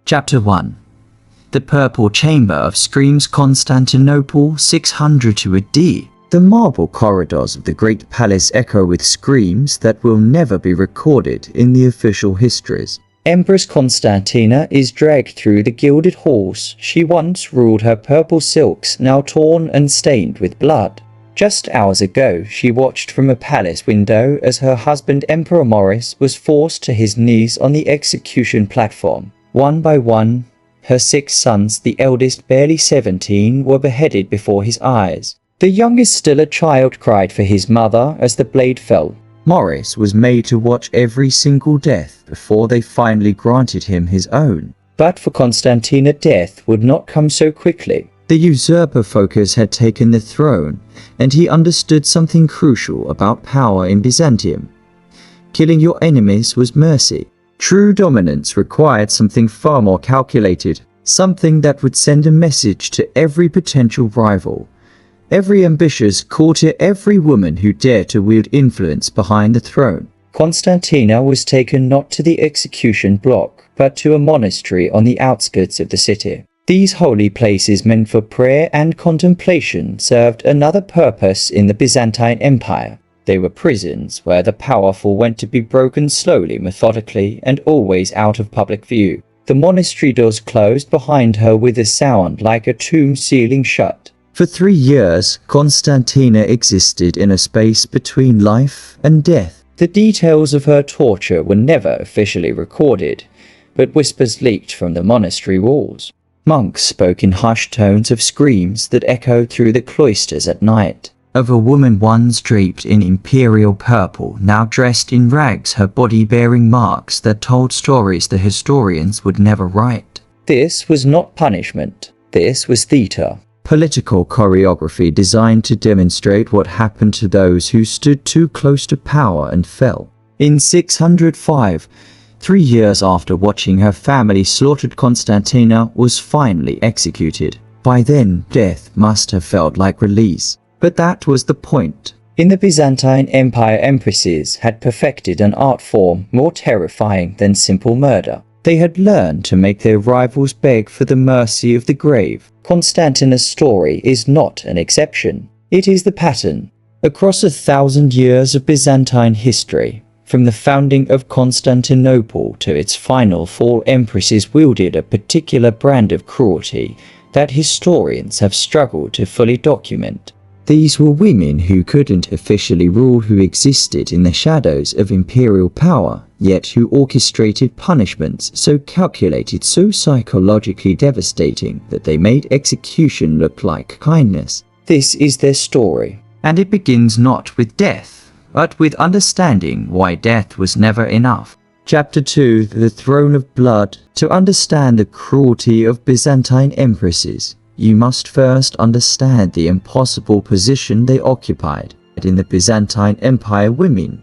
Chapter 1. The Purple Chamber of Screams, Constantinople, 602 AD. The marble corridors of the Great Palace echo with screams that will never be recorded in the official histories. Empress Constantina is dragged through the gilded halls she once ruled, her purple silks now torn and stained with blood. Just hours ago, she watched from a palace window as her husband Emperor Maurice was forced to his knees on the execution platform. One by one, her 6 sons, the eldest barely 17, were beheaded before his eyes. The youngest, still a child, cried for his mother as the blade fell. Maurice was made to watch every single death before they finally granted him his own. But for Constantina, death would not come so quickly. The usurper Phocas had taken the throne, and he understood something crucial about power in Byzantium. Killing your enemies was mercy. True dominance required something far more calculated, something that would send a message to every potential rival, every ambitious courtier, every woman who dared to wield influence behind the throne. Constantina was taken not to the execution block, but to a monastery on the outskirts of the city. These holy places, meant for prayer and contemplation, served another purpose in the Byzantine Empire. They were prisons where the powerful went to be broken slowly, methodically, and always out of public view. The monastery doors closed behind her with a sound like a tomb sealing shut. For 3 years, Constantina existed in a space between life and death. The details of her torture were never officially recorded, but whispers leaked from the monastery walls. Monks spoke in hushed tones of screams that echoed through the cloisters at night. Of a woman once draped in imperial purple, now dressed in rags, her body bearing marks that told stories the historians would never write. This was not punishment. This was theater. Political choreography designed to demonstrate what happened to those who stood too close to power and fell. In 605, 3 years after watching her family slaughtered, Constantina was finally executed. By then, death must have felt like release. But that was the point. In the Byzantine Empire, empresses had perfected an art form more terrifying than simple murder. They had learned to make their rivals beg for the mercy of the grave. Constantina's story is not an exception. It is the pattern. Across 1,000 years of Byzantine history, from the founding of Constantinople to its final fall, empresses wielded a particular brand of cruelty that historians have struggled to fully document. These were women who couldn't officially rule, who existed in the shadows of imperial power, yet who orchestrated punishments so calculated, so psychologically devastating, that they made execution look like kindness. This is their story, and it begins not with death, but with understanding why death was never enough. Chapter 2. The Throne of Blood. To understand the cruelty of Byzantine empresses, you must first understand the impossible position they occupied. In the Byzantine Empire, women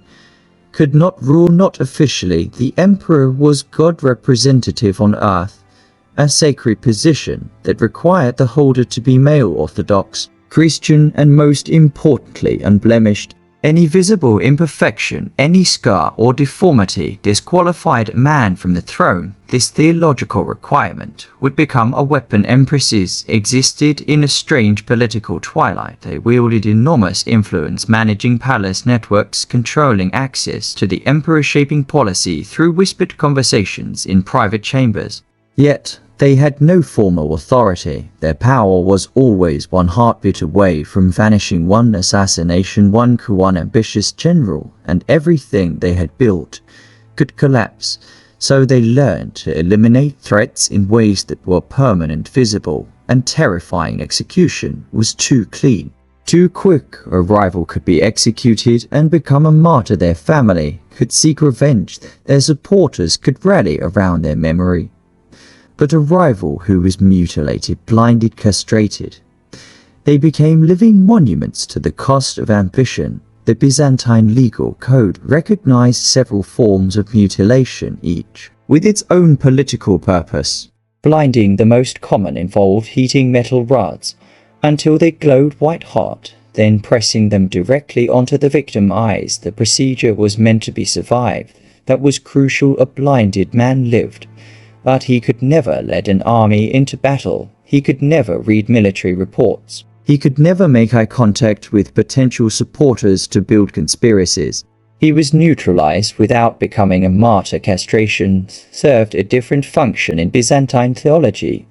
could not rule, not officially. The emperor was God representative on earth, a sacred position that required the holder to be male, Orthodox, Christian, and most importantly, unblemished. Any visible imperfection, any scar or deformity disqualified a man from the throne. This theological requirement would become a weapon. Empresses existed in a strange political twilight. They wielded enormous influence, managing palace networks, controlling access to the emperor, shaping policy through whispered conversations in private chambers. Yet, they had no formal authority. Their power was always one heartbeat away from vanishing, one assassination, one coup, one ambitious general, and everything they had built could collapse. So they learned to eliminate threats in ways that were permanent, visible, and terrifying. Execution was too clean, too quick. A rival could be executed and become a martyr. Their family could seek revenge. Their supporters could rally around their memory. But a rival who was mutilated, blinded, castrated, they became living monuments to the cost of ambition. The Byzantine legal code recognized several forms of mutilation, each with its own political purpose. Blinding, the most common, involved heating metal rods until they glowed white hot, then pressing them directly onto the victim's eyes. The procedure was meant to be survived. That was crucial. A blinded man lived but he could never lead an army into battle. He could never read military reports. He could never make eye contact with potential supporters to build conspiracies. He was neutralized without becoming a martyr. Castration served a different function in Byzantine theology.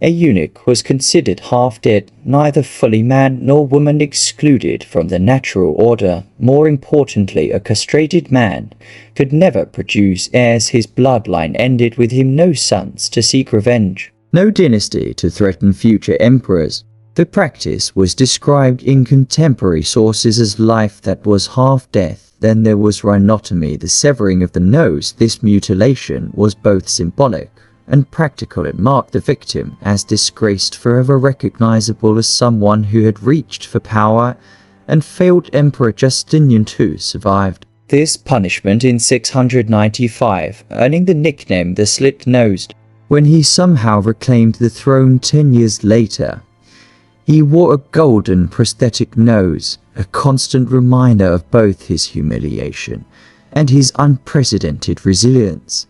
A eunuch was considered half dead, neither fully man nor woman, excluded from the natural order. More importantly, a castrated man could never produce heirs. His bloodline ended with him, no sons to seek revenge, no dynasty to threaten future emperors. The practice was described in contemporary sources as life that was half death. Then there was rhinotomy, the severing of the nose. This mutilation was both symbolic and practical. It marked the victim as disgraced, forever recognizable as someone who had reached for power and failed. Emperor Justinian II survived this punishment in 695, earning the nickname the Slit-Nosed. When he somehow reclaimed the throne 10 years later, he wore a golden prosthetic nose, a constant reminder of both his humiliation and his unprecedented resilience.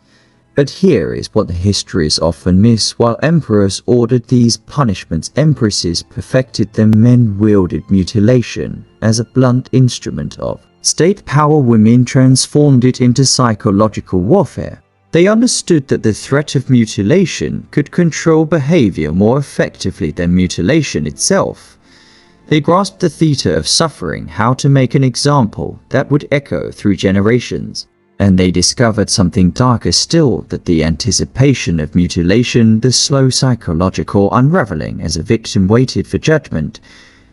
But here is what the histories often miss. While emperors ordered these punishments, empresses perfected them. Men wielded mutilation as a blunt instrument of state power. Women transformed it into psychological warfare. They understood that the threat of mutilation could control behavior more effectively than mutilation itself. They grasped the theater of suffering, how to make an example that would echo through generations. And they discovered something darker still, that the anticipation of mutilation, the slow psychological unraveling as a victim waited for judgment,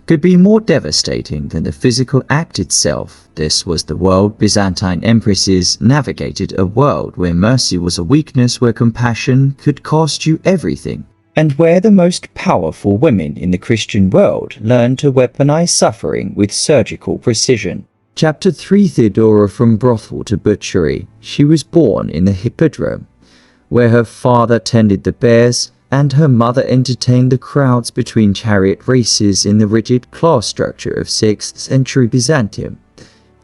could be more devastating than the physical act itself. This was the world Byzantine empresses navigated, a world where mercy was a weakness, where compassion could cost you everything, and where the most powerful women in the Christian world learned to weaponize suffering with surgical precision. Chapter 3: Theodora, from brothel to butchery. She was born in the Hippodrome, where her father tended the bears and her mother entertained the crowds between chariot races in the rigid class structure of 6th century Byzantium.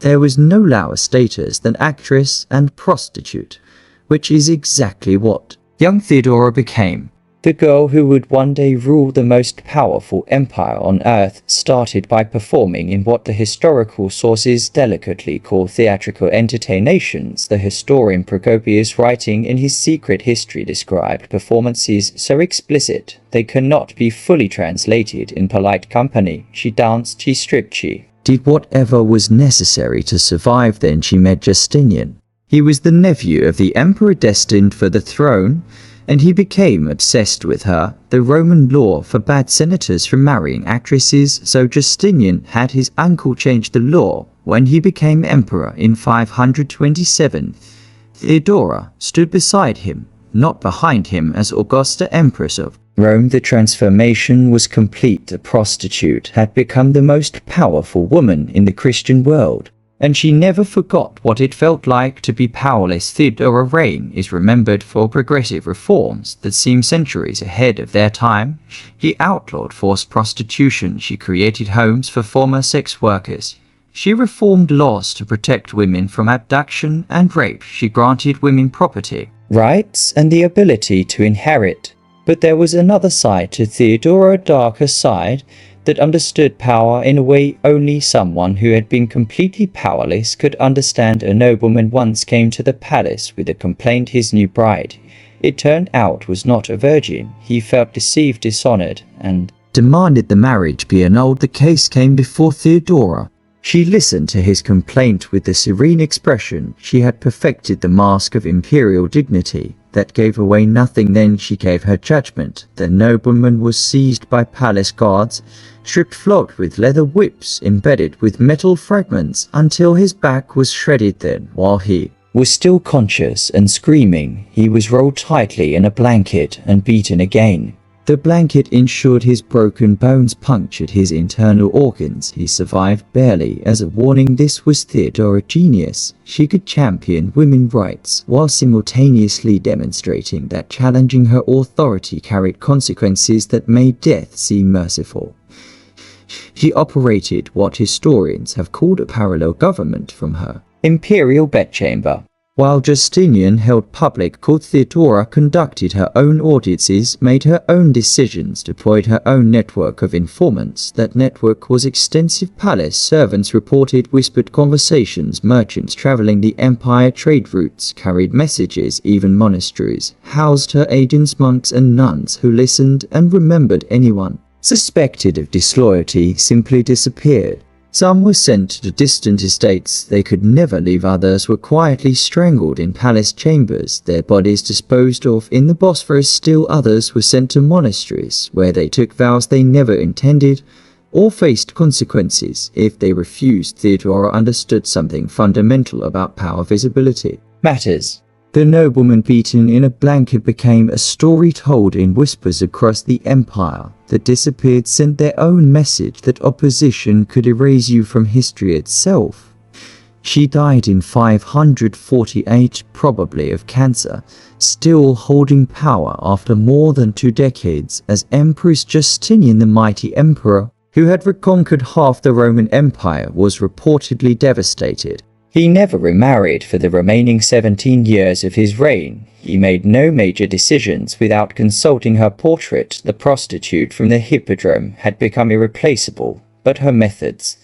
There was no lower status than actress and prostitute, which is exactly what young Theodora became. The girl who would one day rule the most powerful empire on earth started by performing in what the historical sources delicately call theatrical entertainations. The historian Procopius, writing in his secret history, described performances so explicit they cannot be fully translated in polite company. She danced, she stripped, she did whatever was necessary to survive. Then she met Justinian. He was the nephew of the emperor destined for the throne, and he became obsessed with her. The Roman law forbade senators from marrying actresses, so Justinian had his uncle change the law. When he became emperor in 527, Theodora stood beside him, not behind him, as Augusta Empress of Rome. The transformation was complete. The prostitute had become the most powerful woman in the Christian world, and she never forgot what it felt like to be powerless. Theodora's reign is remembered for progressive reforms that seem centuries ahead of their time. She outlawed forced prostitution. She created homes for former sex workers. She reformed laws to protect women from abduction and rape. She granted women property rights and the ability to inherit. But there was another side to Theodora, a darker side that understood power in a way only someone who had been completely powerless could understand. A nobleman once came to the palace with a complaint. His new bride, it turned out, was not a virgin. He felt deceived, dishonored, and demanded the marriage be annulled. The case came before Theodora. She listened to his complaint with a serene expression. She had perfected the mask of imperial dignity that gave away nothing. Then she gave her judgment. The nobleman was seized by palace guards, stripped, flogged with leather whips embedded with metal fragments until his back was shredded. Then, while he was still conscious and screaming, he was rolled tightly in a blanket and beaten again. The blanket ensured his broken bones punctured his internal organs. He survived barely. As a warning, this was Theodora's genius. She could champion women's rights while simultaneously demonstrating that challenging her authority carried consequences that made death seem merciful. She operated what historians have called a parallel government from her imperial bedchamber. While Justinian held public court, Theodora conducted her own audiences, made her own decisions, deployed her own network of informants. That network was extensive. Palace servants reported whispered conversations, merchants traveling the empire trade routes carried messages, even monasteries housed her agents, monks and nuns who listened and remembered. Anyone suspected of disloyalty simply disappeared. Some were sent to distant estates they could never leave, others were quietly strangled in palace chambers, their bodies disposed of in the Bosphorus. Still others were sent to monasteries, where they took vows they never intended, or faced consequences if they refused. Theodora understood something fundamental about power: visibility matters. The nobleman beaten in a blanket became a story told in whispers across the empire. The disappeared sent their own message that opposition could erase you from history itself. She died in 548, probably of cancer, still holding power after more than 2 decades as Empress. Justinian, the mighty emperor, who had reconquered half the Roman Empire, was reportedly devastated. He never remarried for the remaining 17 years of his reign. He made no major decisions without consulting her portrait. The prostitute from the hippodrome had become irreplaceable, but her methods,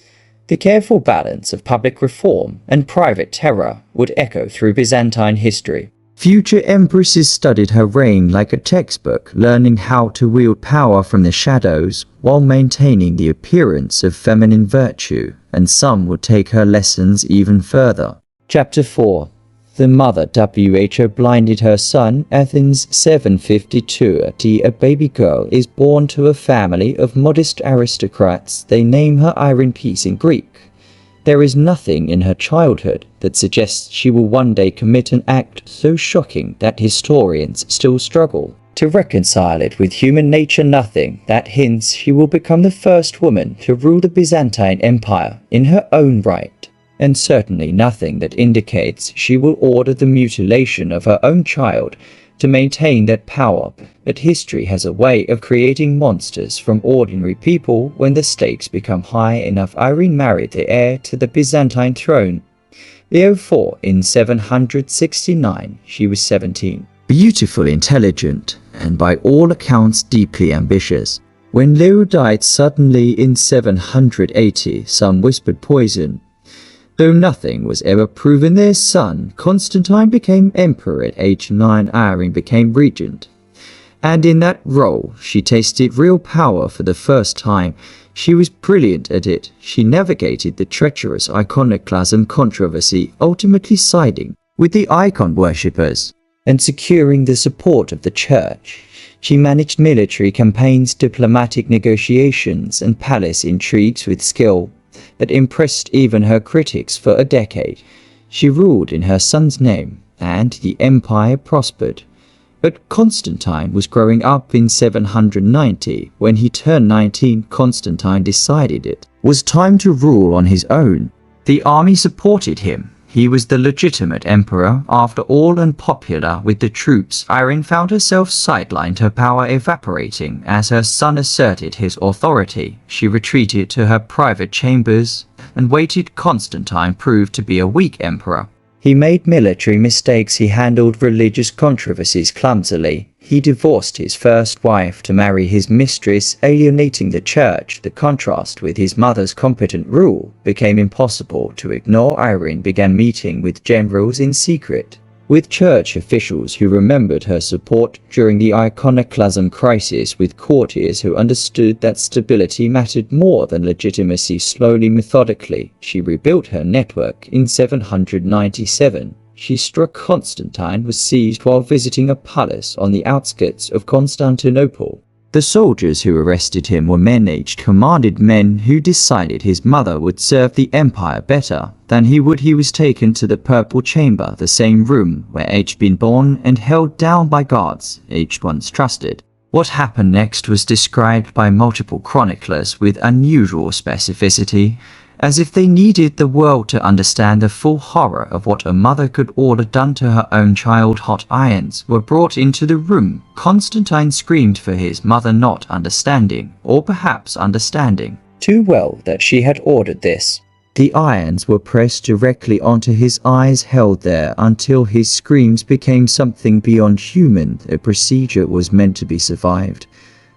the careful balance of public reform and private terror, would echo through Byzantine history. Future empresses studied her reign like a textbook, learning how to wield power from the shadows while maintaining the appearance of feminine virtue, and some would take her lessons even further. Chapter 4. The mother who blinded her son. Athens 752 AD. A baby girl is born to a family of modest aristocrats. They name her Irene, peace in Greek. There is nothing in her childhood that suggests she will one day commit an act so shocking that historians still struggle to reconcile it with human nature. Nothing that hints she will become the first woman to rule the Byzantine Empire in her own right, and certainly nothing that indicates she will order the mutilation of her own child to maintain that power. But history has a way of creating monsters from ordinary people when the stakes become high enough. Irene married the heir to the Byzantine throne, Leo IV, in 769. She was 17. Beautiful, intelligent, and by all accounts deeply ambitious. When Leo died suddenly in 780, some whispered poison. Though nothing was ever proven, their son Constantine became emperor at age 9. Irene became regent, and in that role she tasted real power for the first time. She was brilliant at it. She navigated the treacherous iconoclasm controversy, ultimately siding with the icon worshippers and securing the support of the church. She managed military campaigns, diplomatic negotiations, and palace intrigues with skill that impressed even her critics. For a decade, she ruled in her son's name, and the empire prospered. But Constantine was growing up. In 790, when he turned 19, Constantine decided it was time to rule on his own. The army supported him. He was the legitimate emperor, after all, and popular with the troops. Irene found herself sidelined, her power evaporating as her son asserted his authority. She retreated to her private chambers and waited. Constantine proved to be a weak emperor. He made military mistakes. He handled religious controversies clumsily. He divorced his first wife to marry his mistress, alienating the church. The contrast with his mother's competent rule became impossible to ignore. Irene began meeting with generals in secret, with church officials who remembered her support during the iconoclasm crisis, with courtiers who understood that stability mattered more than legitimacy. Slowly, methodically, she rebuilt her network. In 797, she struck Constantine was seized while visiting a palace on the outskirts of Constantinople. The soldiers who arrested him were men-aged, commanded men who decided his mother would serve the empire better than he would. He was taken to the Purple Chamber, the same room where H been born, and held down by guards H once trusted. What happened next was described by multiple chroniclers with unusual specificity, as if they needed the world to understand the full horror of what a mother could order done to her own child. Hot irons were brought into the room. Constantine screamed for his mother, not understanding, or perhaps understanding too well, that she had ordered this. The irons were pressed directly onto his eyes, held there until his screams became something beyond human. The procedure was meant to be survived,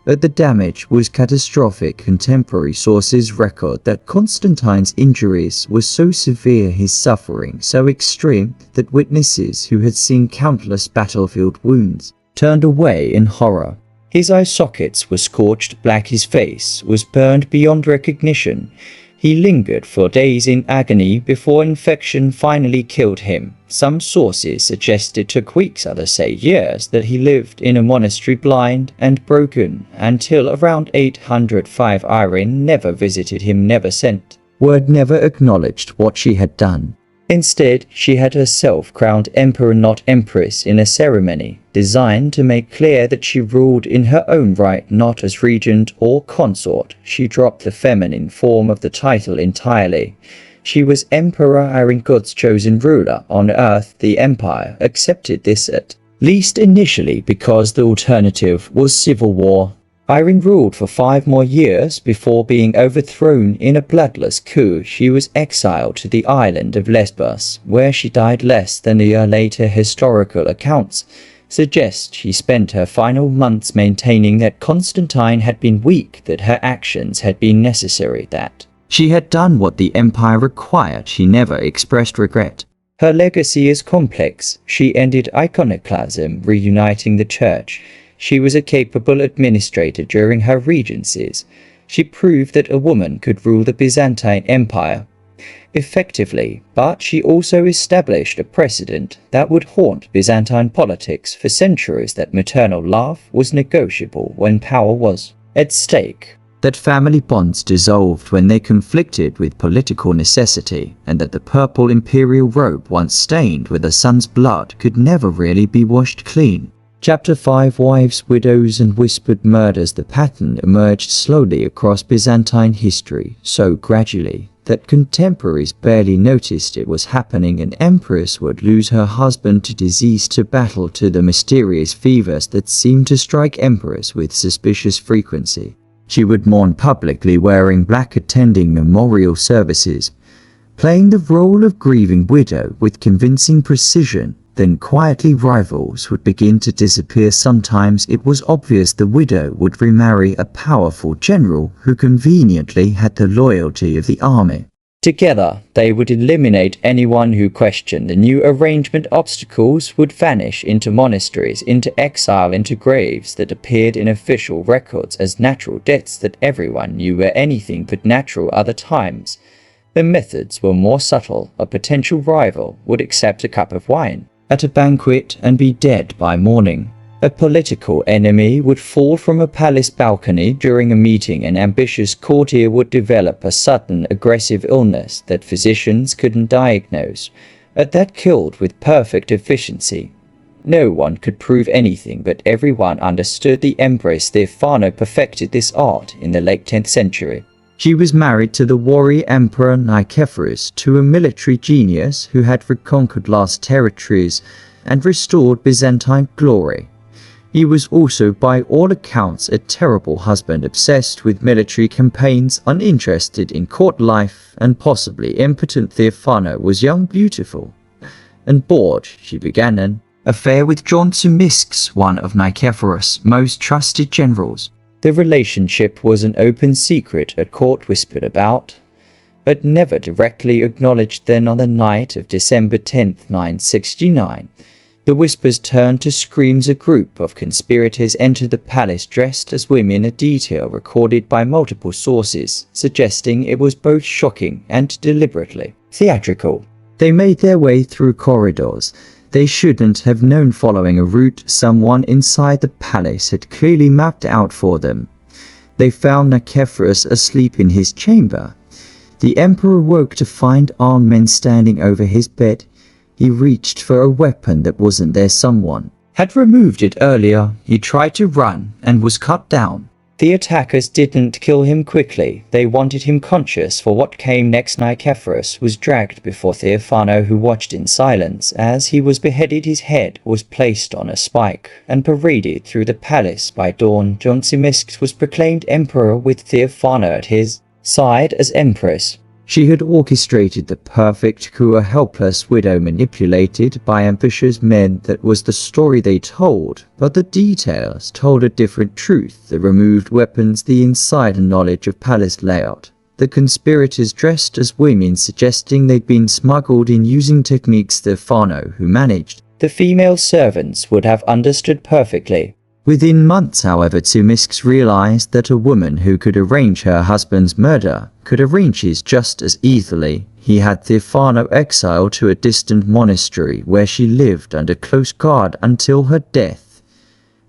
but the damage was catastrophic. Contemporary sources record that Constantine's injuries were so severe, his suffering so extreme, that witnesses who had seen countless battlefield wounds turned away in horror. His eye sockets were scorched black, his face was burned beyond recognition. He lingered for days in agony before infection finally killed him. Some sources suggest it took weeks, others say years, that he lived in a monastery blind and broken until around 805. Irene never visited him, never sent word, never acknowledged what she had done. Instead, she had herself crowned emperor, not empress, in a ceremony designed to make clear that she ruled in her own right, not as regent or consort. She dropped the feminine form of the title entirely. She was Emperor Irene, God's chosen ruler on earth. The empire accepted this at least initially because the alternative was civil war. Irene ruled for 5 more years before being overthrown in a bloodless coup. She was exiled to the island of Lesbos, where she died less than a year later. Historical accounts suggest she spent her final months maintaining that Constantine had been weak, that her actions had been necessary, that she had done what the empire required. She never expressed regret. Her legacy is complex. She ended iconoclasm, reuniting the church. She was a capable administrator during her regencies. She proved that a woman could rule the Byzantine Empire effectively, but she also established a precedent that would haunt Byzantine politics for centuries: that maternal love was negotiable when power was at stake, that family bonds dissolved when they conflicted with political necessity, and that the purple imperial robe, once stained with a son's blood, could never really be washed clean. Chapter 5: Wives, Widows and Whispered Murders. The pattern emerged slowly across Byzantine history, so gradually that contemporaries barely noticed it was happening. An empress would lose her husband to disease, to battle, to the mysterious fevers that seemed to strike emperors with suspicious frequency. She would mourn publicly, wearing black, attending memorial services, playing the role of grieving widow with convincing precision. Then quietly rivals would begin to disappear. Sometimes it was obvious the widow would remarry a powerful general who conveniently had the loyalty of the army. Together, they would eliminate anyone who questioned the new arrangement. Obstacles would vanish into monasteries, into exile, into graves that appeared in official records as natural deaths that everyone knew were anything but natural. Other times, the methods were more subtle. A potential rival would accept a cup of wine at a banquet and be dead by morning. A political enemy would fall from a palace balcony during a meeting. An ambitious courtier would develop a sudden aggressive illness that physicians couldn't diagnose, but that killed with perfect efficiency. No one could prove anything, but everyone understood the Empress Theodora perfected this art in the late 10th century. She was married to the warrior Emperor Nicephorus, to a military genius who had reconquered lost territories and restored Byzantine glory. He was also, by all accounts, a terrible husband, obsessed with military campaigns, uninterested in court life, and possibly impotent. Theodora was young, beautiful, and bored. She began an affair with John Tzimiskes, one of Nicephorus' most trusted generals. The relationship was an open secret at court, whispered about, but never directly acknowledged. Then on the night of December 10, 969, the whispers turned to screams. A group of conspirators entered the palace dressed as women, a detail recorded by multiple sources, suggesting it was both shocking and deliberately theatrical. They made their way through corridors they shouldn't have known, following a route someone inside the palace had clearly mapped out for them. They found Nicephorus asleep in his chamber. The emperor woke to find armed men standing over his bed. He reached for a weapon that wasn't there. Someone had removed it earlier. He tried to run and was cut down. The attackers didn't kill him quickly. They wanted him conscious for what came next. Nicephorus was dragged before Theodora, who watched in silence as he was beheaded. His head was placed on a spike and paraded through the palace. By dawn, John Tzimiskes was proclaimed emperor with Theodora at his side as empress. She had orchestrated the perfect coup, a helpless widow manipulated by ambitious men. That was the story they told, but the details told a different truth. The removed weapons, the insider knowledge of palace layout. The conspirators dressed as women, suggesting they'd been smuggled in using techniques Stefano, who managed the female servants, would have understood perfectly. Within months, however, Tzimisk's realized that a woman who could arrange her husband's murder could arrange his just as easily. He had Stefano exiled to a distant monastery where she lived under close guard until her death.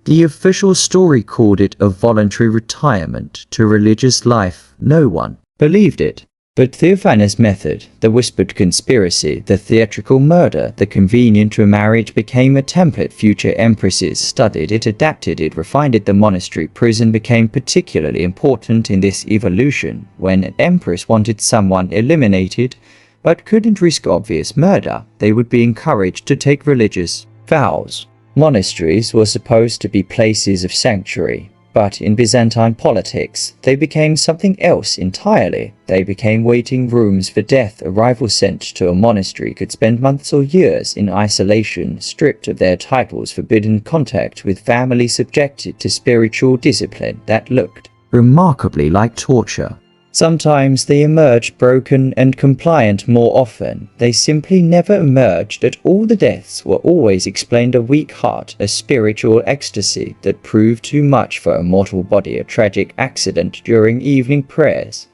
The official story called it a voluntary retirement to religious life. No one believed it. But Theophanes' method, the whispered conspiracy, the theatrical murder, the convenient remarriage became a template. Future empresses studied it, adapted it, refined it. The monastery prison became particularly important in this evolution. When an empress wanted someone eliminated, but couldn't risk obvious murder, they would be encouraged to take religious vows. Monasteries were supposed to be places of sanctuary. But in Byzantine politics, they became something else entirely. They became waiting rooms for death. A rival sent to a monastery could spend months or years in isolation, stripped of their titles, forbidden contact with family, subjected to spiritual discipline that looked remarkably like torture. Sometimes they emerged broken and compliant. More often, they simply never emerged at all. The deaths were always explained: a weak heart, a spiritual ecstasy that proved too much for a mortal body, a tragic accident during evening prayers.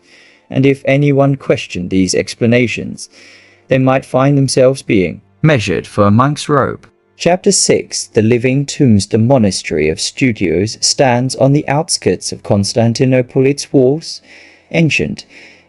And if anyone questioned these explanations, they might find themselves being measured for a monk's robe. Chapter 6: The Living Tombs. The monastery of Studios stands on the outskirts of Constantinople. Its walls, ancient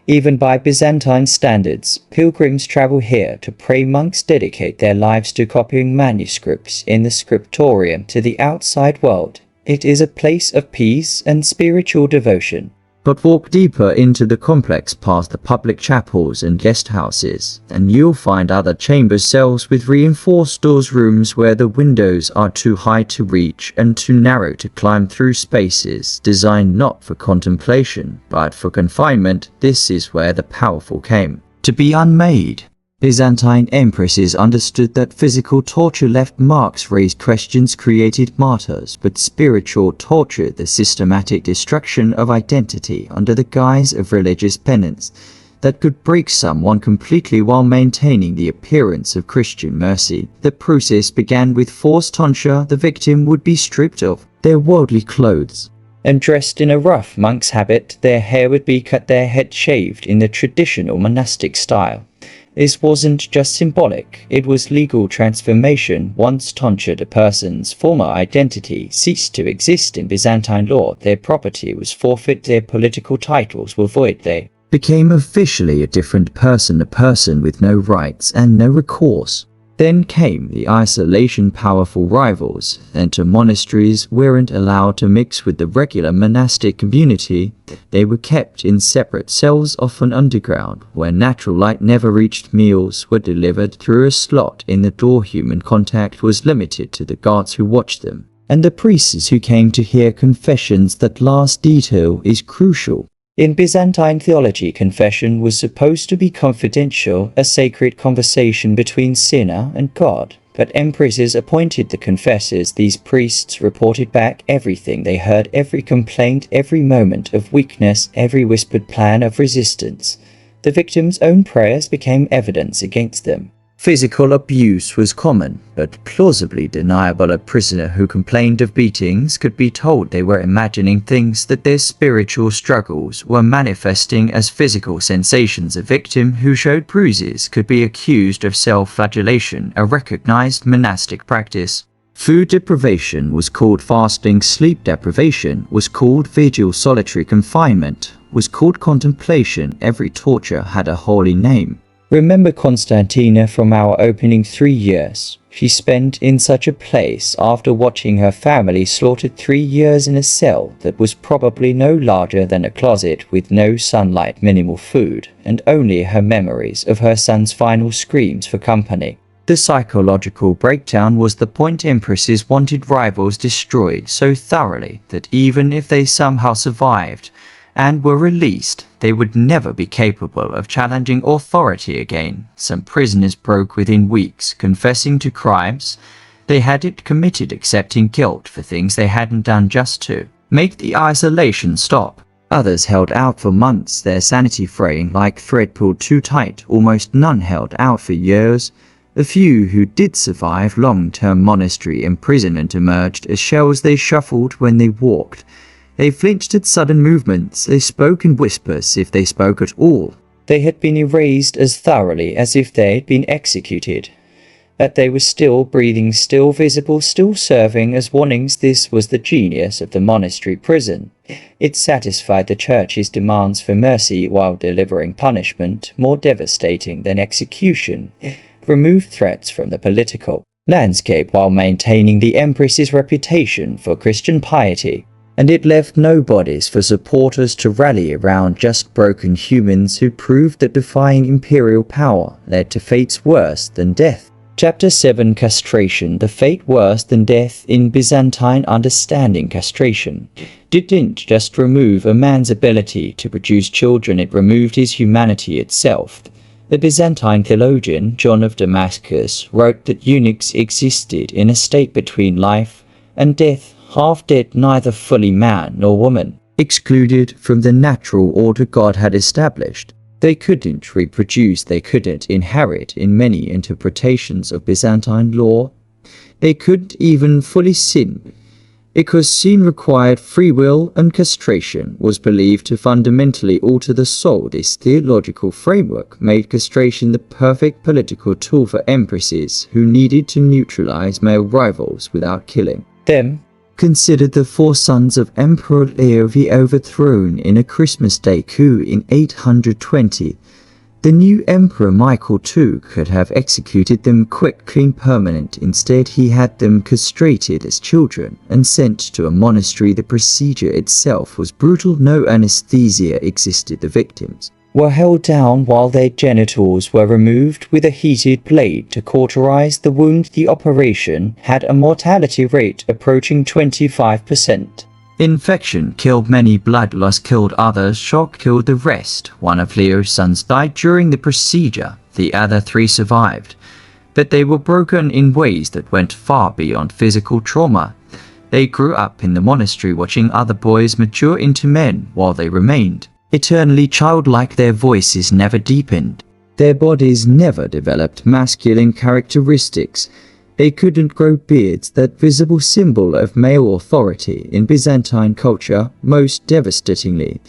even by Byzantine standards, pilgrims travel here to pray. Monks dedicate their lives to copying manuscripts in the scriptorium to the outside world. It is a place of peace and spiritual devotion. But walk deeper into the complex past the public chapels and guest houses, and you'll find other chamber cells with reinforced doors, rooms where the windows are too high to reach and too narrow to climb through, spaces designed not for contemplation, but for confinement. This is where the powerful came to be unmade. Byzantine empresses understood that physical torture left marks, raised questions, created martyrs, but spiritual torture, the systematic destruction of identity under the guise of religious penance, that could break someone completely while maintaining the appearance of Christian mercy. The process began with forced tonsure. The victim would be stripped of their worldly clothes and dressed in a rough monk's habit. Their hair would be cut, their head shaved in the traditional monastic style. This wasn't just symbolic, it was legal transformation. Once tonsured, a person's former identity ceased to exist in Byzantine law. Their property was forfeit, their political titles were void. They became officially a different person, a person with no rights and no recourse. Then came the isolation. Powerful rivals enter monasteries, weren't allowed to mix with the regular monastic community. They were kept in separate cells, often underground, where natural light never reached. Meals were delivered through a slot in the door. Human contact was limited to the guards who watched them and the priests who came to hear confessions. That last detail is crucial. In Byzantine theology, confession was supposed to be confidential, a sacred conversation between sinner and God. But empresses appointed the confessors. These priests reported back everything they heard, every complaint, every moment of weakness, every whispered plan of resistance. The victim's own prayers became evidence against them. Physical abuse was common, but plausibly deniable. A prisoner who complained of beatings could be told they were imagining things, that their spiritual struggles were manifesting as physical sensations. A victim who showed bruises could be accused of self-flagellation, a recognized monastic practice. Food deprivation was called fasting, sleep deprivation was called vigil, solitary confinement was called contemplation. Every torture had a holy name. Remember Constantina from our opening 3 years. She spent in such a place after watching her family slaughtered 3 years in a cell that was probably no larger than a closet, with no sunlight, minimal food, and only her memories of her son's final screams for company. The psychological breakdown was the point. Empresses wanted rivals destroyed so thoroughly that even if they somehow survived, and were released, they would never be capable of challenging authority again. Some prisoners broke within weeks, confessing to crimes they hadn't committed, accepting guilt for things they hadn't done just to make the isolation stop. Others held out for months, their sanity fraying like thread pulled too tight. Almost none held out for years. A few who did survive long-term monastery imprisonment emerged as shells they shuffled when they walked. They flinched at sudden movements, they spoke in whispers if they spoke at all. They had been erased as thoroughly as if they had been executed. That they were still breathing, still visible, still serving as warnings. This was the genius of the monastery prison. It satisfied the church's demands for mercy while delivering punishment more devastating than execution. Removed threats from the political landscape while maintaining the empress's reputation for Christian piety. And it left no bodies for supporters to rally around, just broken humans who proved that defying imperial power led to fates worse than death. Chapter 7 Castration. The fate worse than death. In Byzantine understanding, castration didn't just remove a man's ability to produce children, it removed his humanity itself. The Byzantine theologian John of Damascus wrote that eunuchs existed in a state between life and death, half dead, neither fully man nor woman, excluded from the natural order God had established. They couldn't reproduce, they couldn't inherit in many interpretations of Byzantine law. They couldn't even fully sin, because sin required free will, and castration was believed to fundamentally alter the soul. This theological framework made castration the perfect political tool for empresses who needed to neutralize male rivals without killing them. Considered the four sons of Emperor Leo the overthrown in a Christmas Day coup in 820. The new Emperor Michael II could have executed them quick, clean, permanent. Instead, he had them castrated as children and sent to a monastery. The procedure itself was brutal. No anesthesia existed. The victims were held down while their genitals were removed with a heated blade to cauterize the wound. The operation had a mortality rate approaching 25%. Infection killed many, blood loss killed others, shock killed the rest. One of Leo's sons died during the procedure, the other three survived. But they were broken in ways that went far beyond physical trauma. They grew up in the monastery watching other boys mature into men while they remained eternally childlike. Their voices never deepened. Their bodies never developed masculine characteristics. They couldn't grow beards, that visible symbol of male authority in Byzantine culture. Most devastatingly,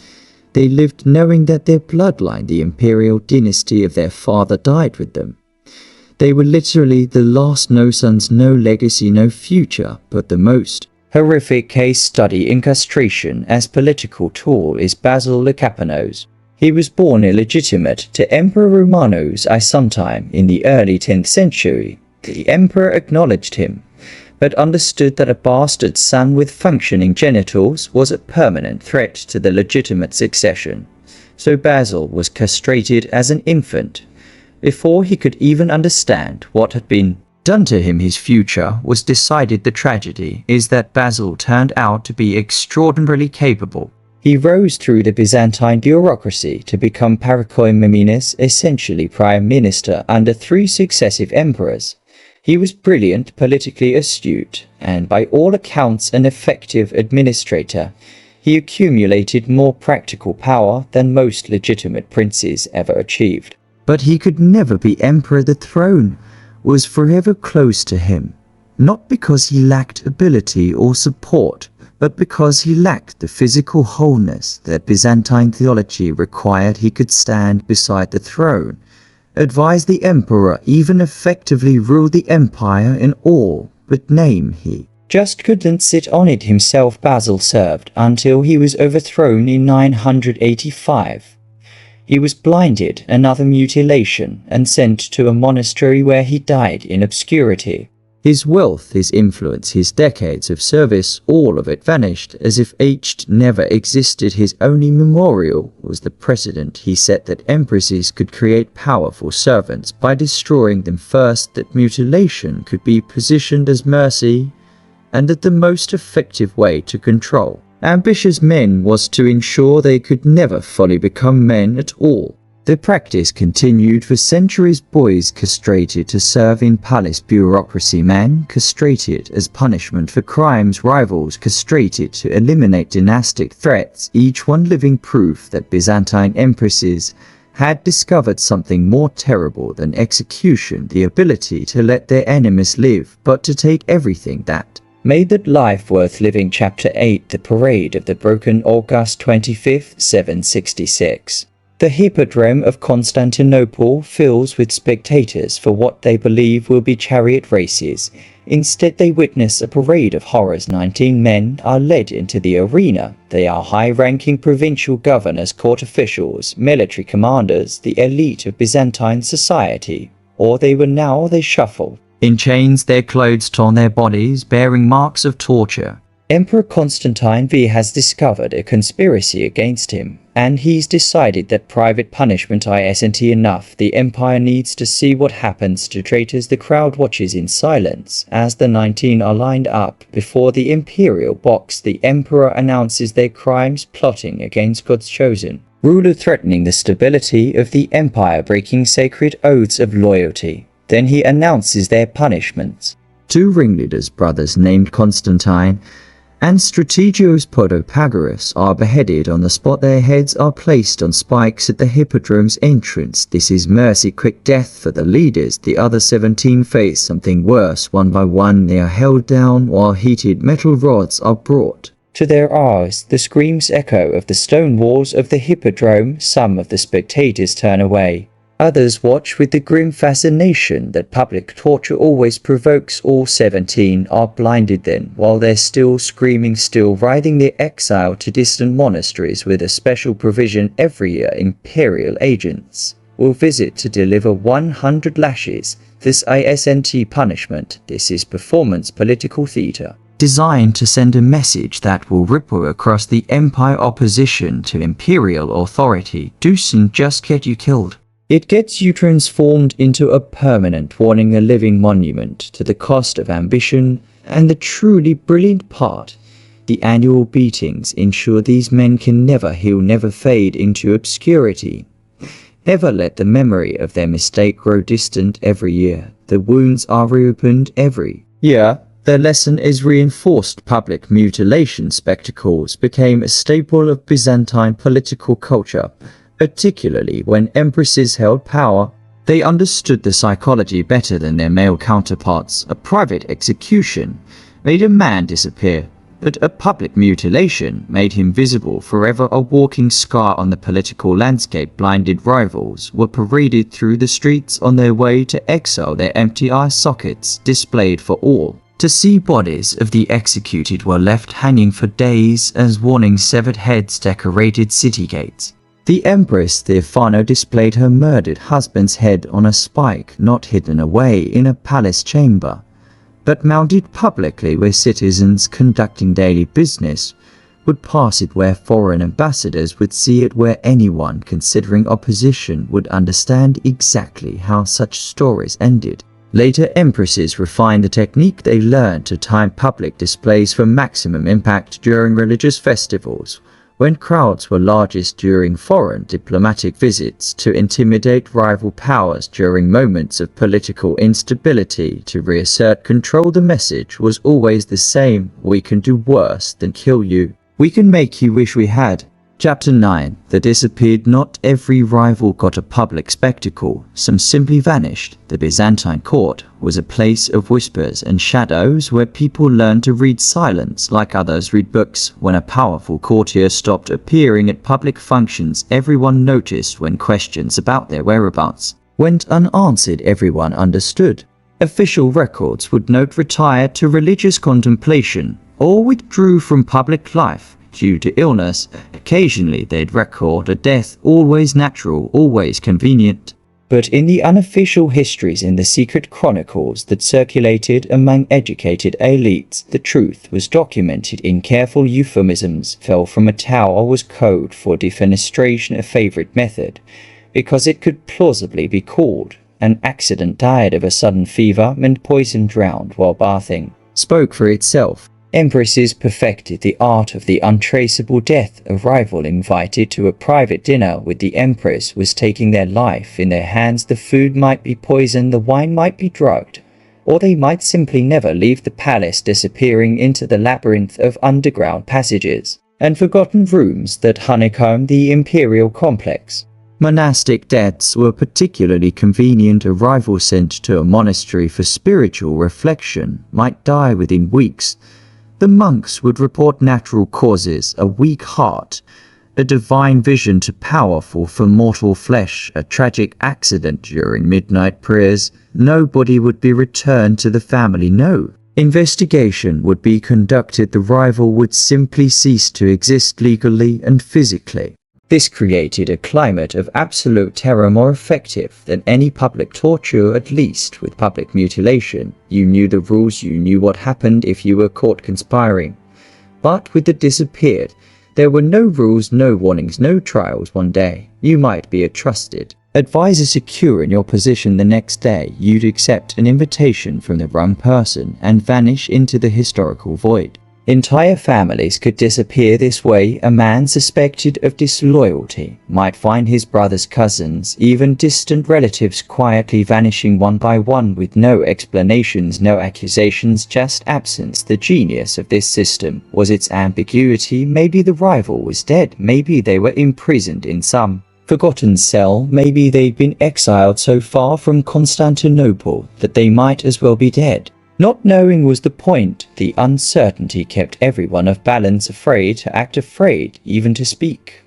they lived knowing that their bloodline, the imperial dynasty of their father, died with them. They were literally the last. No sons, no legacy, no future. But the most horrific case study in castration as political tool is Basil Lecapenus. He was born illegitimate to Emperor Romanos I sometime in the early 10th century. The emperor acknowledged him, but understood that a bastard son with functioning genitals was a permanent threat to the legitimate succession. So Basil was castrated as an infant. Before he could even understand what had been done to him, his future was decided. The tragedy is that Basil turned out to be extraordinarily capable. He rose through the Byzantine bureaucracy to become Parakoimimenes, essentially prime minister under 3 successive emperors. He was brilliant, politically astute, and by all accounts an effective administrator. He accumulated more practical power than most legitimate princes ever achieved. But he could never be emperor. The throne was forever close to him, not because he lacked ability or support, but because he lacked the physical wholeness that Byzantine theology required. He could stand beside the throne, advise the emperor, even effectively rule the empire in all but name. He just couldn't sit on it himself. Basil served until he was overthrown in 985. He was blinded, another mutilation, and sent to a monastery where he died in obscurity. His wealth, his influence, his decades of service, all of it vanished as if aged never existed. His only memorial was the precedent he set that empresses could create powerful servants by destroying them first, that mutilation could be positioned as mercy, and that the most effective way to control Ambitious men was to ensure they could never fully become men at all. The practice continued for centuries. Boys castrated to serve in palace bureaucracy, men castrated as punishment for crimes, rivals castrated to eliminate dynastic threats, each one living proof that Byzantine empresses had discovered something more terrible than execution, the ability to let their enemies live, but to take everything that made that life worth living. Chapter 8: The Parade of the Broken. August 25, 766. The Hippodrome of Constantinople fills with spectators for what they believe will be chariot races. Instead, they witness a parade of horrors. 19 men are led into the arena. They are high-ranking provincial governors, court officials, military commanders, the elite of Byzantine society. Or they shuffle in chains, their clothes torn, their bodies bearing marks of torture. Emperor Constantine V has discovered a conspiracy against him, and he's decided that private punishment isn't enough. The empire needs to see what happens to traitors. The crowd watches in silence as the 19 are lined up before the imperial box. The emperor announces their crimes: plotting against God's chosen ruler, threatening the stability of the empire, breaking sacred oaths of loyalty. Then he announces their punishments. 2 ringleaders, brothers named Constantine and Strategos Podopagoras, are beheaded on the spot. Their heads are placed on spikes at the hippodrome's entrance. This is mercy, quick death for the leaders. The other 17 face something worse. One by one they are held down while heated metal rods are brought to their eyes. The screams echo of the stone walls of the hippodrome. Some of the spectators turn away. Others watch with the grim fascination that public torture always provokes. All 17 are blinded then, while they're still screaming, still writhing. Their exile to distant monasteries with a special provision. Every year imperial agents will visit to deliver 100 lashes. This isn't punishment, this is performance political theater, designed to send a message that will ripple across the empire. Opposition to imperial authority doesn't just get you killed. It gets you transformed into a permanent warning, a living monument to the cost of ambition. And the truly brilliant part: the annual beatings ensure these men can never heal, never fade into obscurity. Never let the memory of their mistake grow distant. Every year, the wounds are reopened. Every year, their lesson is reinforced. Public mutilation spectacles became a staple of Byzantine political culture, particularly when empresses held power. They understood the psychology better than their male counterparts. A private execution made a man disappear, but a public mutilation made him visible forever, a walking scar on the political landscape. Blinded rivals were paraded through the streets on their way to exile, their empty eye sockets displayed for all to see. Bodies of the executed were left hanging for days as warning. Severed heads decorated city gates. The Empress Theophano displayed her murdered husband's head on a spike, not hidden away in a palace chamber, but mounted publicly where citizens conducting daily business would pass it, where foreign ambassadors would see it, where anyone considering opposition would understand exactly how such stories ended. Later empresses refined the technique they learned to time public displays for maximum impact during religious festivals, when crowds were largest, during foreign diplomatic visits to intimidate rival powers, during moments of political instability to reassert control. The message was always the same: we can do worse than kill you. We can make you wish we had. Chapter 9. They disappeared. Not every rival got a public spectacle. Some simply vanished. The Byzantine court was a place of whispers and shadows, where people learned to read silence like others read books. When a powerful courtier stopped appearing at public functions, everyone noticed. When questions about their whereabouts went unanswered, everyone understood. Official records would note retired to religious contemplation or withdrew from public life due to illness. Occasionally they'd record a death, always natural, always convenient. But in the unofficial histories, in the secret chronicles that circulated among educated elites, the truth was documented in careful euphemisms. Fell from a tower was code for defenestration, a favorite method, because it could plausibly be called. An accident, died of a sudden fever, and poison, drowned while bathing, spoke for itself. Empresses perfected the art of the untraceable death. A rival invited to a private dinner with the empress was taking their life in their hands. The food might be poisoned, the wine might be drugged, or they might simply never leave the palace, disappearing into the labyrinth of underground passages and forgotten rooms that honeycomb the imperial complex. Monastic deaths were particularly convenient. A rival sent to a monastery for spiritual reflection might die within weeks. The monks would report natural causes, a weak heart, a divine vision too powerful for mortal flesh, a tragic accident during midnight prayers. Nobody would be returned to the family. No investigation would be conducted. The rival would simply cease to exist legally and physically. This created a climate of absolute terror, more effective than any public torture, at least with public mutilation. You knew the rules, you knew what happened if you were caught conspiring. But with the disappeared, there were no rules, no warnings, no trials. One day, you might be a trusted advisor, secure in your position. The next day, you'd accept an invitation from the wrong person and vanish into the historical void. Entire families could disappear this way. A man suspected of disloyalty might find his brother's cousins, even distant relatives, quietly vanishing one by one with no explanations, no accusations, just absence. The genius of this system was its ambiguity. Maybe the rival was dead, maybe they were imprisoned in some forgotten cell, maybe they'd been exiled so far from Constantinople that they might as well be dead. Not knowing was the point. The uncertainty kept everyone off balance, afraid to act, afraid even to speak.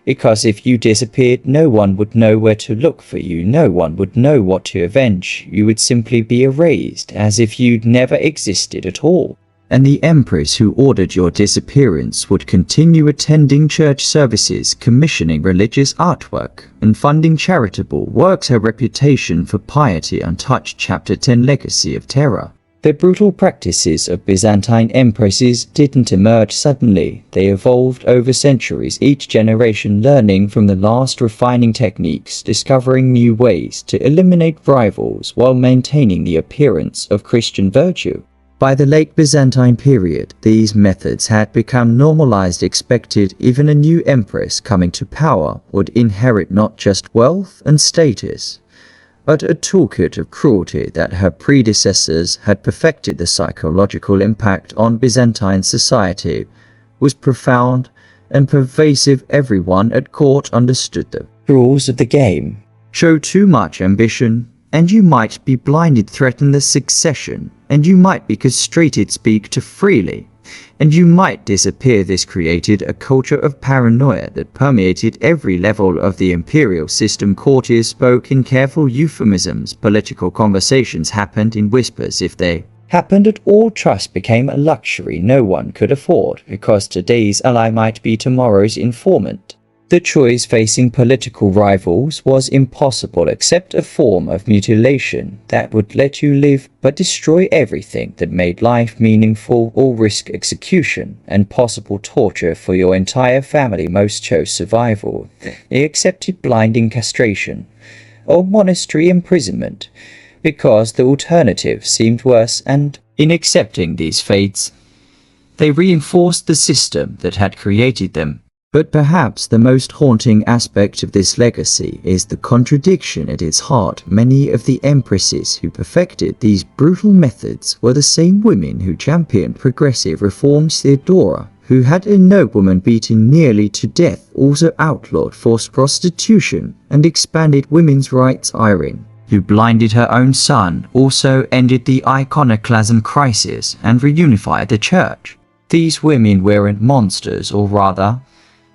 Because if you disappeared, no one would know where to look for you, no one would know what to avenge. You would simply be erased, as if you'd never existed at all. And the empress who ordered your disappearance would continue attending church services, commissioning religious artwork, and funding charitable works. Her reputation for piety untouched. Chapter 10 Legacy of Terror. The brutal practices of Byzantine empresses didn't emerge suddenly. They evolved over centuries, each generation learning from the last, refining techniques, discovering new ways to eliminate rivals while maintaining the appearance of Christian virtue. By the late Byzantine period, these methods had become normalized, expected. Even a new empress coming to power would inherit not just wealth and status, but a toolkit of cruelty that her predecessors had perfected. The psychological impact on Byzantine society was profound and pervasive. Everyone at court understood the rules of the game. Show too much ambition, and you might be blinded. Threaten the succession, and you might be castrated. Speak too freely, and you might disappear. This created a culture of paranoia that permeated every level of the imperial system. Courtiers spoke in careful euphemisms. Political conversations happened in whispers. If they happened at all, trust became a luxury no one could afford, because today's ally might be tomorrow's informant. The choice facing political rivals was impossible, except a form of mutilation that would let you live but destroy everything that made life meaningful, or risk execution and possible torture for your entire family. Most chose survival. They accepted blinding castration or monastery imprisonment because the alternative seemed worse, and in accepting these fates, they reinforced the system that had created them. But perhaps the most haunting aspect of this legacy is the contradiction at its heart. Many of the empresses who perfected these brutal methods were the same women who championed progressive reforms. Theodora, who had a nobleman beaten nearly to death, also outlawed forced prostitution and expanded women's rights. Irene, who blinded her own son, also ended the iconoclasm crisis and reunified the church. These women weren't monsters, or rather,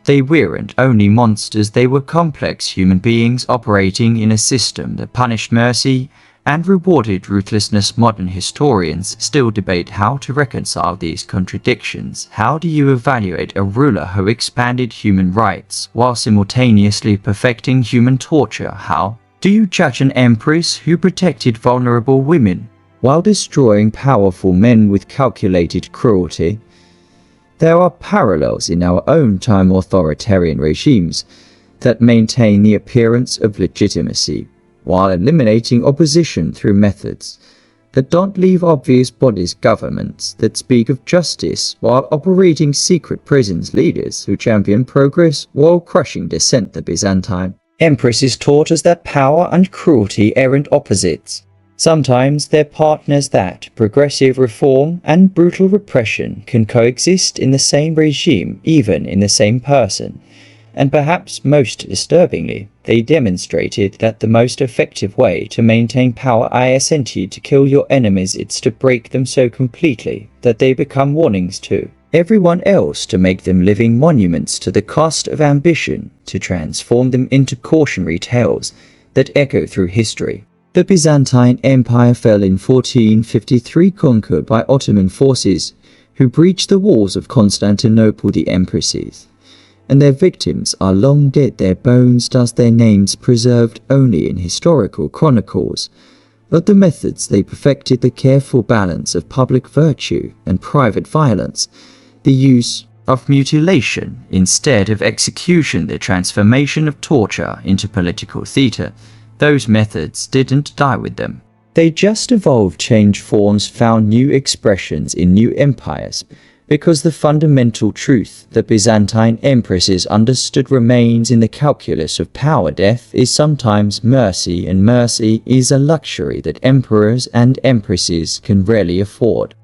they weren't only monsters, they were complex human beings operating in a system that punished mercy and rewarded ruthlessness. Modern historians still debate how to reconcile these contradictions. How do you evaluate a ruler who expanded human rights while simultaneously perfecting human torture? How do you judge an empress who protected vulnerable women while destroying powerful men with calculated cruelty? There are parallels in our own time. Authoritarian regimes that maintain the appearance of legitimacy while eliminating opposition through methods that don't leave obvious bodies, governments that speak of justice while operating secret prisons, leaders who champion progress while crushing dissent. The Byzantine Empresses taught us that power and cruelty aren't opposites. Sometimes they're partners, that progressive reform and brutal repression can coexist in the same regime, even in the same person. And perhaps most disturbingly, they demonstrated that the most effective way to maintain power isn't to kill your enemies, it's to break them so completely that they become warnings to everyone else, to make them living monuments to the cost of ambition, to transform them into cautionary tales that echo through history. The Byzantine Empire fell in 1453, conquered by Ottoman forces who breached the walls of Constantinople, the Empresses. And their victims are long dead, their bones thus their names preserved only in historical chronicles. But the methods they perfected, the careful balance of public virtue and private violence, the use of mutilation instead of execution, the transformation of torture into political theatre, those methods didn't die with them. They just evolved, changed forms, found new expressions in new empires, because the fundamental truth the Byzantine empresses understood remains in the calculus of power. Death is sometimes mercy, and mercy is a luxury that emperors and empresses can rarely afford.